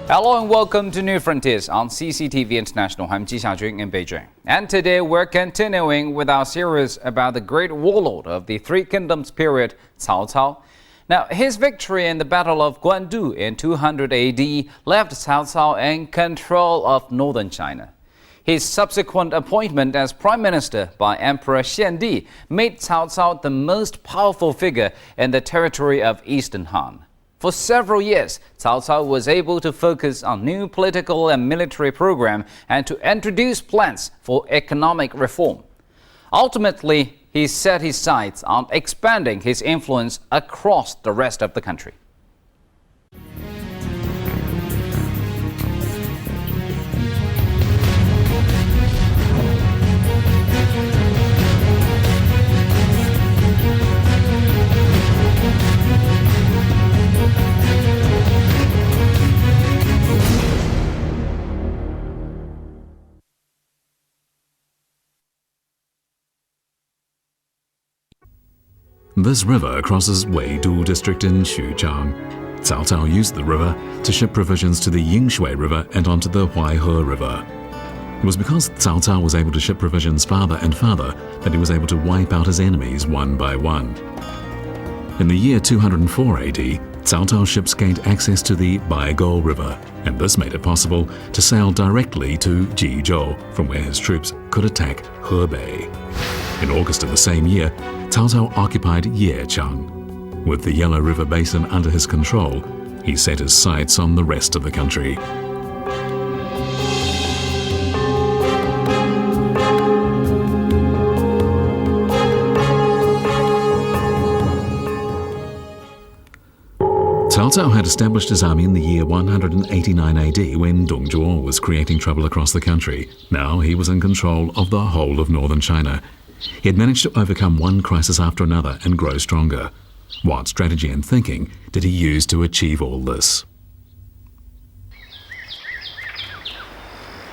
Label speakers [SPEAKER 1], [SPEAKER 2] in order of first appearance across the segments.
[SPEAKER 1] Hello and welcome to New Frontiers on CCTV International. I'm Ji Xiaojun in Beijing. And today we're continuing with our series about the great warlord of the Three Kingdoms period, Cao Cao. Now, his victory in the Battle of Guandu in 200 AD left Cao Cao in control of northern China. His subsequent appointment as prime minister by Emperor Xiandi made Cao Cao the most powerful figure in the territory of Eastern Han. For several years, Cao Cao was able to focus on new political and military program and to introduce plans for economic reform. Ultimately, he set his sights on expanding his influence across the rest of the country.
[SPEAKER 2] This river crosses Weidu district in Xujiang. Cao Cao used the river to ship provisions to the Yingshui River and onto the Huaihe River. It was because Cao Cao was able to ship provisions farther and farther that he was able to wipe out his enemies one by one. In the year 204 AD, Cao Cao's ships gained access to the Baigou River, and this made it possible to sail directly to Jizhou, from where his troops could attack Hebei. In August of the same year, Cao Cao occupied Yechang. With the Yellow River Basin under his control, he set his sights on the rest of the country. Cao Cao had established his army in the year 189 AD when Dong Zhuo was creating trouble across the country. Now he was in control of the whole of northern China. He had managed to overcome one crisis after another and grow stronger. What strategy and thinking did he use to achieve all this?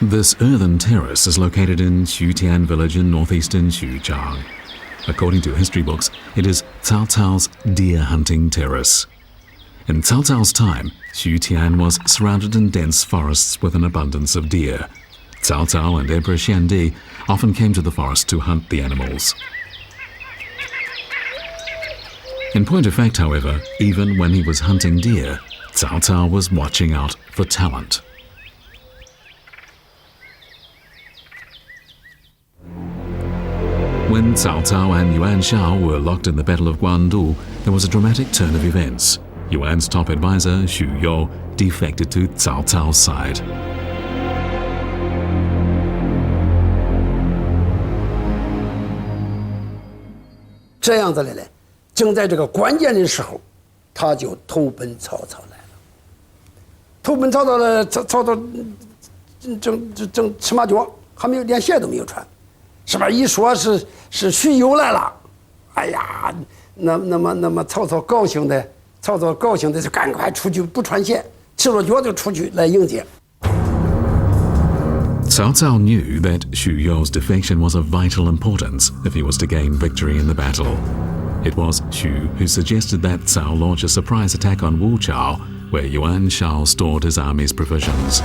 [SPEAKER 2] This earthen terrace is located in Xutian village in northeastern Xujiang. According to history books, it is Cao Cao's deer hunting terrace. In Cao Cao's time, Xutian was surrounded in dense forests with an abundance of deer. Cao Cao and Emperor Xiandi often came to the forest to hunt the animals. In point of fact, however, even when he was hunting deer, Cao Cao was watching out for talent. When Cao Cao and Yuan Shao were locked in the Battle of Guandu, there was a dramatic turn of events. Yuan's top advisor, Xu You, defected to Cao Cao's side.
[SPEAKER 3] 这样子的呢，正在这个关键的时候，他就投奔曹操来了。投奔曹操了，曹操正吃马脚，还没有连鞋都没有穿，是吧？一说是徐攸来了，哎呀，那么曹操高兴的就赶快出去不穿鞋，赤裸脚就出去来迎接。
[SPEAKER 2] Cao Cao knew that Xu You's defection was of vital importance if he was to gain victory in the battle. It was Xu who suggested that Cao launch a surprise attack on Wuchao, where Yuan Shao stored his army's provisions.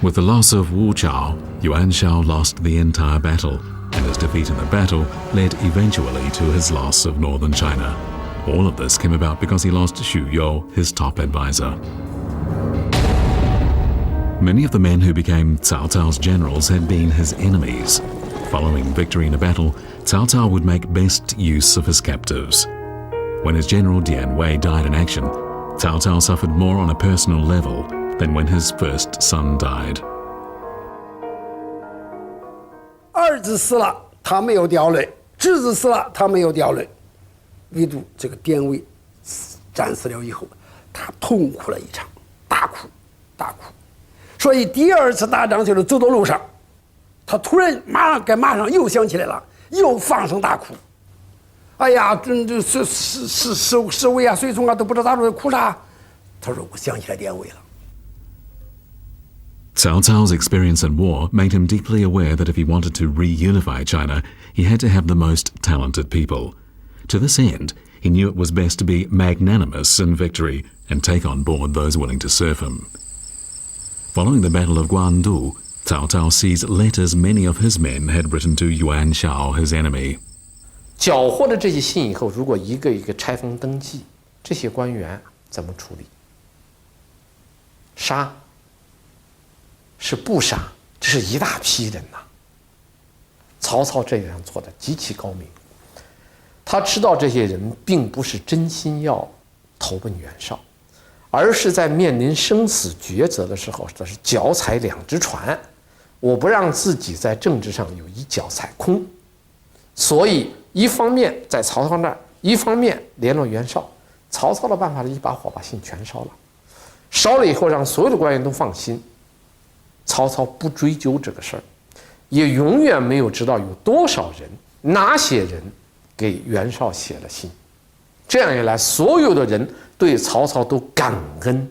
[SPEAKER 2] With the loss of Wuchao, Yuan Shao lost the entire battle, and his defeat in the battle led eventually to his loss of northern China. All of this came about because he lost Xu You, his top advisor. Many of the men who became Cao Cao's generals had been his enemies. Following victory in a battle, Cao Cao would make best use of his captives. When his general Dian Wei died in action, Cao Cao suffered more on a personal level than when his first son died.
[SPEAKER 3] 儿子死了，他没有掉泪；侄子死了，他没有掉泪。唯独这个典韦战死了以后，他痛哭了一场，大哭。所以第二次打仗就是走到路上，他突然马上又想起来了，又放声大哭。哎呀，这侍卫啊、随从啊都不知道咋说哭啥。他说：“我想起来典韦了。”
[SPEAKER 2] Cao Cao's experience in war made him deeply aware that if he wanted to reunify China, he had to have the most talented people. To this end, he knew it was best to be magnanimous in victory and take on board those willing to serve him. Following the Battle of Guandu, Cao Cao seized letters many of his men had written to Yuan Shao, his enemy.
[SPEAKER 4] 缴获了这些信以后，如果一个一个拆封登记，这些官员怎么处理？杀？是不杀？这是一大批人呐。曹操这样做的极其高明，他知道这些人并不是真心要投奔袁绍，而是在面临生死抉择的时候，这是脚踩两只船，我不让自己在政治上有一脚踩空，所以一方面在曹操那儿，一方面联络袁绍。曹操的办法是一把火把信全烧了，烧了以后让所有的官员都放心。曹操不追究这个事儿，也永远没有知道有多少人、哪些人给袁绍写了信。这样一来，所有的人对曹操都感恩。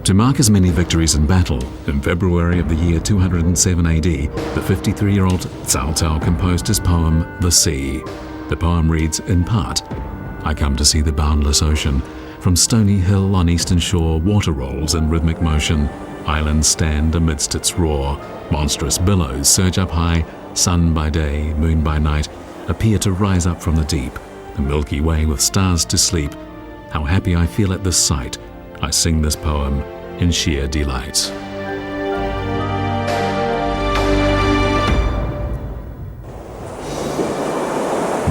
[SPEAKER 2] To mark his many victories in battle, in February of the year 207 AD, the 53-year-old Cao Cao composed his poem, The Sea. The poem reads in part, I come to see the boundless ocean. From stony hill on eastern shore, water rolls in rhythmic motion. Islands stand amidst its roar. Monstrous billows surge up high. Sun by day, moon by night, appear to rise up from the deep. The Milky Way with stars to sleep. How happy I feel at this sight. I sing this poem in sheer delight.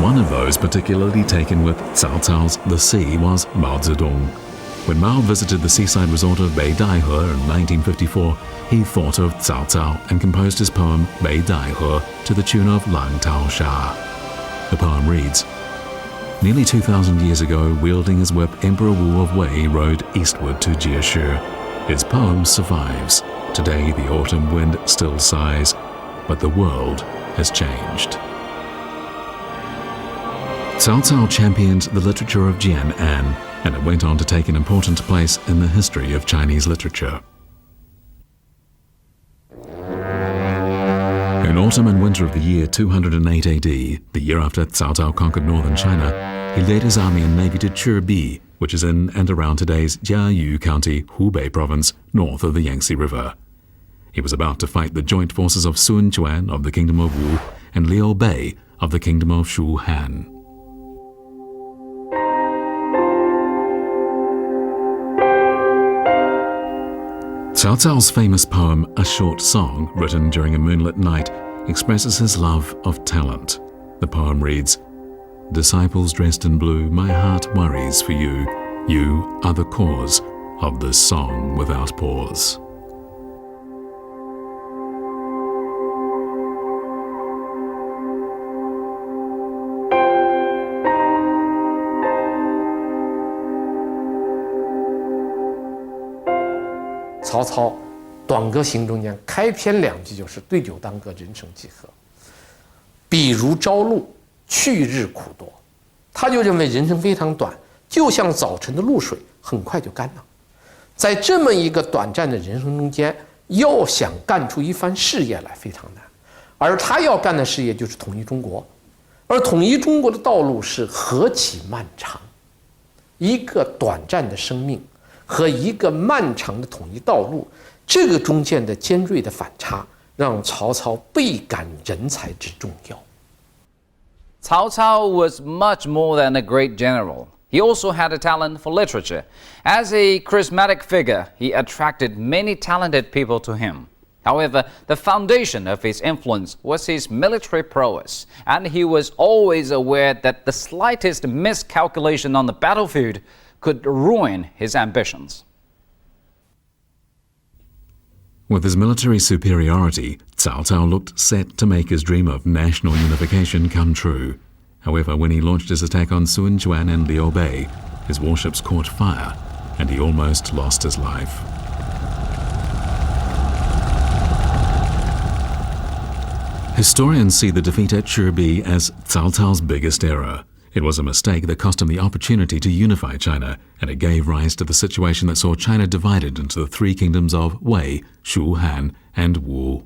[SPEAKER 2] One of those particularly taken with Cao Cao's The Sea was Mao Zedong. When Mao visited the seaside resort of Beidaihe in 1954, he thought of Cao Cao and composed his poem Beidaihe to the tune of Lang Tao Sha. The poem reads, Nearly 2,000 years ago, wielding his whip, Emperor Wu of Wei rode eastward to Jieshu. His poem survives. Today the autumn wind still sighs, but the world has changed. Cao Cao championed the literature of Jian'an, and it went on to take an important place in the history of Chinese literature. In autumn and winter of the year 208 AD, the year after Cao Cao conquered northern China, he led his army and navy to Chirbi, which is in and around today's Jiayu County, Hubei province, north of the Yangtze River. He was about to fight the joint forces of Sun Quan of the Kingdom of Wu and Liu Bei of the Kingdom of Shu Han. Cao Cao's famous poem, A Short Song, written during a moonlit night, expresses his love of talent. The poem reads, Disciples dressed in blue, my heart worries for you. You are the cause of this song without pause.
[SPEAKER 4] 《曹操短歌行》中间开篇两句就是对酒当歌，人生几何。比如朝露，去日苦多。他就认为人生非常短，就像早晨的露水，很快就干了。在这么一个短暂的人生中间，要想干出一番事业来非常难。而他要干的事业就是统一中国，而统一中国的道路是何其漫长。一个短暂的生命和一个漫长的统一道路，这个中间的尖锐的反差，让曹操倍感人才之重要。
[SPEAKER 1] Cao Cao was much more than a great general. He also had a talent for literature. As a charismatic figure, he attracted many talented people to him. However, the foundation of his influence was his military prowess, and he was always aware that the slightest miscalculation on the battlefield could ruin his ambitions.
[SPEAKER 2] With his military superiority, Cao Cao looked set to make his dream of national unification come true. However, when he launched his attack on Sun Quan and Liu Bei, his warships caught fire, and he almost lost his life. Historians see the defeat at Chirbi as Cao Cao's biggest error. It was a mistake that cost him the opportunity to unify China, and it gave rise to the situation that saw China divided into the three kingdoms of Wei, Shu Han, and Wu.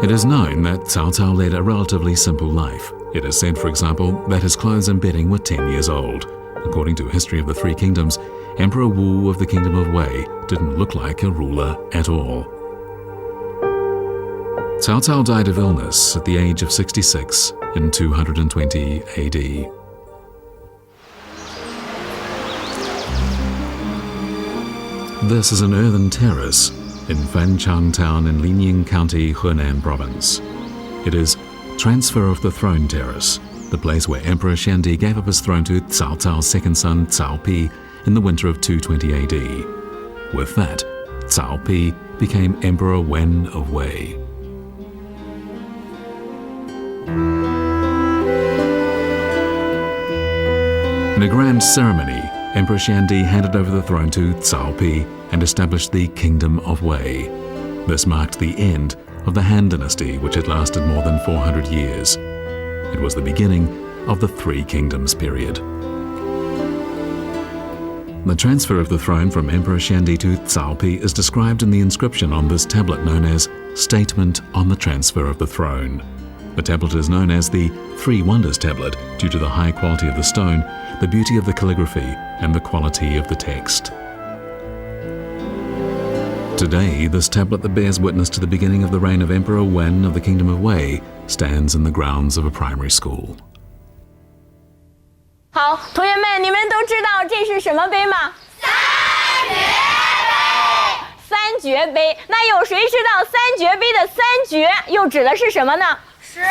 [SPEAKER 2] It is known that Cao Cao led a relatively simple life. It is said, for example, that his clothes and bedding were 10 years old. According to History of the Three Kingdoms, Emperor Wu of the Kingdom of Wei didn't look like a ruler at all. Cao Cao died of illness at the age of 66 in 220 AD. This is an earthen terrace in Fanchang Town in Linying County, Henan Province. It is Transfer of the Throne Terrace, the place where Emperor Xiandi gave up his throne to Cao Cao's second son Cao Pi in the winter of 220 AD. With that, Cao Pi became Emperor Wen of Wei. In a grand ceremony, Emperor Xiandi handed over the throne to Cao Pi and established the Kingdom of Wei. This marked the end of the Han Dynasty, which had lasted more than 400 years. It was the beginning of the Three Kingdoms period. The transfer of the throne from Emperor Xiandi to Cao Pi is described in the inscription on this tablet known as Statement on the Transfer of the Throne. The tablet is known as the Three Wonders Tablet due to the high quality of the stone, the beauty of the calligraphy, and the quality of the text. Today, this tablet that bears witness to the beginning of the reign of Emperor Wen of the Kingdom of Wei stands in the grounds of a primary school.
[SPEAKER 5] 好，同学们，你们都知道这是什么杯吗？三绝杯。三绝杯，那有谁知道三绝杯的三绝又指的是什么呢？石头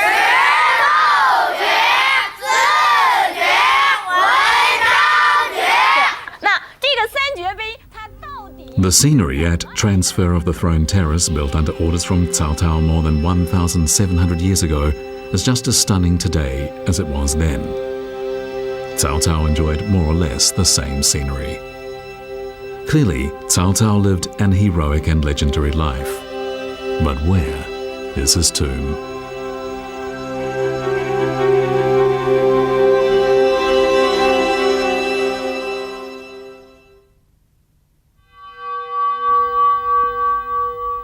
[SPEAKER 5] 绝、字绝、文章绝。那这个三绝杯，它到底
[SPEAKER 2] The scenery at Transfer of the Throne Terrace, built under orders from Cao Cao more than 1,700 years ago, is just as stunning today as it was then. Cao Cao enjoyed more or less the same scenery. Clearly, Cao Cao lived an heroic and legendary life. But where is his tomb?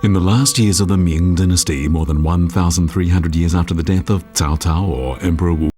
[SPEAKER 2] In the last years of the Ming Dynasty, more than 1,300 years after the death of Cao Cao or Emperor Wu,